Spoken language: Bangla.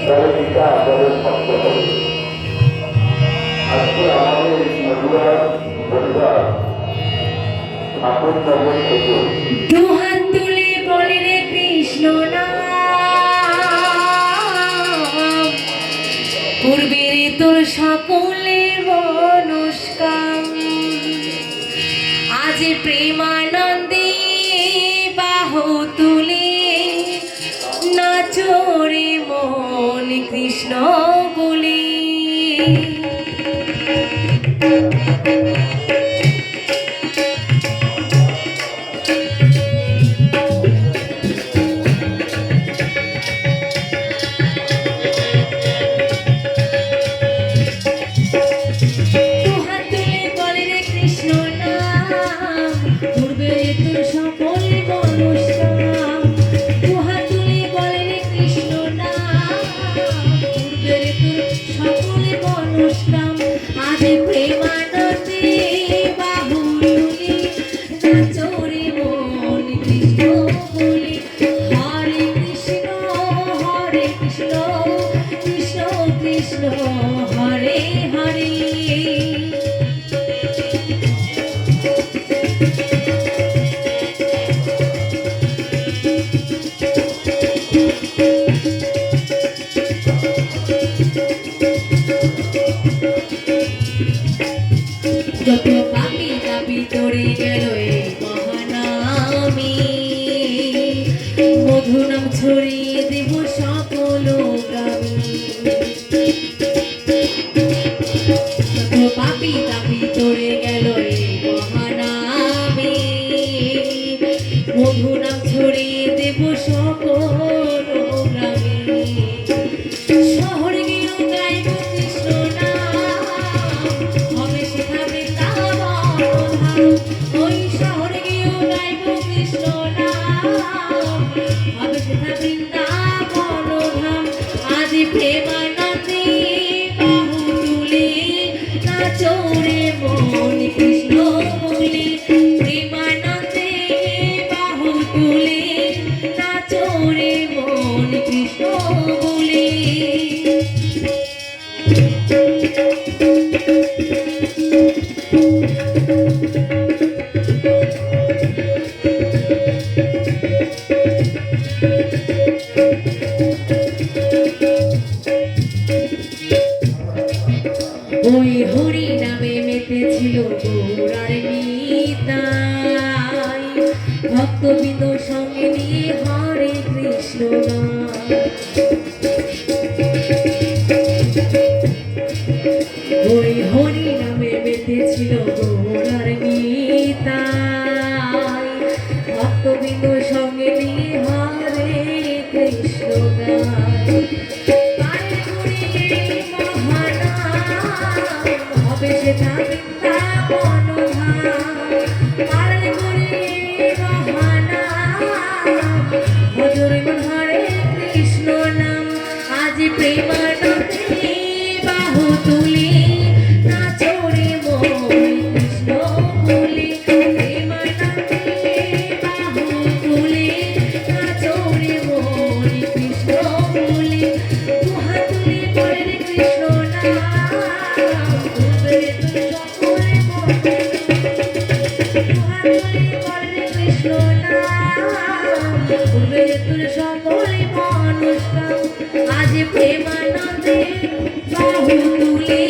তাহলে গীতা আপনাদের শক্ত হবে। আজকে আমাদের মধুরার পরিবার ঠাকুর নগর থেকে দুহাত তুলে বলে রে কৃষ্ণ নাম, পূর্বের তোর সকলে মনস্কাম, আজ প্রেমানন্দে বাহু তুলে নাচরে মন কৃষ্ণ বলে। যত পাপি তাপি তোরে গেল এই মহানামে, মধু নাম ছড়িয়ে দেব সকল গ্রামে। যত পাপি তাপি তোরে গেল এই মহানামে, মধু নাম ছড়িয়ে দেব সকল গ্রামে। শহরে গিয়েও গাইব কৃষ্ণ নাম, হবে সেটা ওই শহরে গিয়েও গাইব কৃষ্ণ নাম, হবে সেটা বৃন্দাবন ধাম। আজ প্রেমানন্দে বাহু তুলে নাচরে মন কৃষ্ণ বলে, প্রেমানন্দে বাহু তুলে নাচরে মন কৃষ্ণ বলে। ওই হরি নামে মেতেছিল গৌরার নিতাই, ভক্তবৃন্দ সঙ্গে নিয়ে হরে কৃষ্ণ নাম। ওই হরি নামে মেতেছিল গৌরার নিতাই, ভক্তবৃন্দ সঙ্গে নিয়ে হরে কৃষ্ণ গায়। হবে সেটা বৃন্দাবন ধাম, পালন করে মহানাম, ভজরে মন হরে কৃষ্ণ নাম। আজ প্রেমানন্দে বাহু তুলে নাচরে মন কৃষ্ণ বলে, প্রেমানন্দে বাহু তুলে নাচরে মন কৃষ্ণ বলে। দুহাত তুলে বলে রে কৃষ্ণ নাম, সকলে মনস্কাম, আজ প্রেমানন্দে বাহু তুলে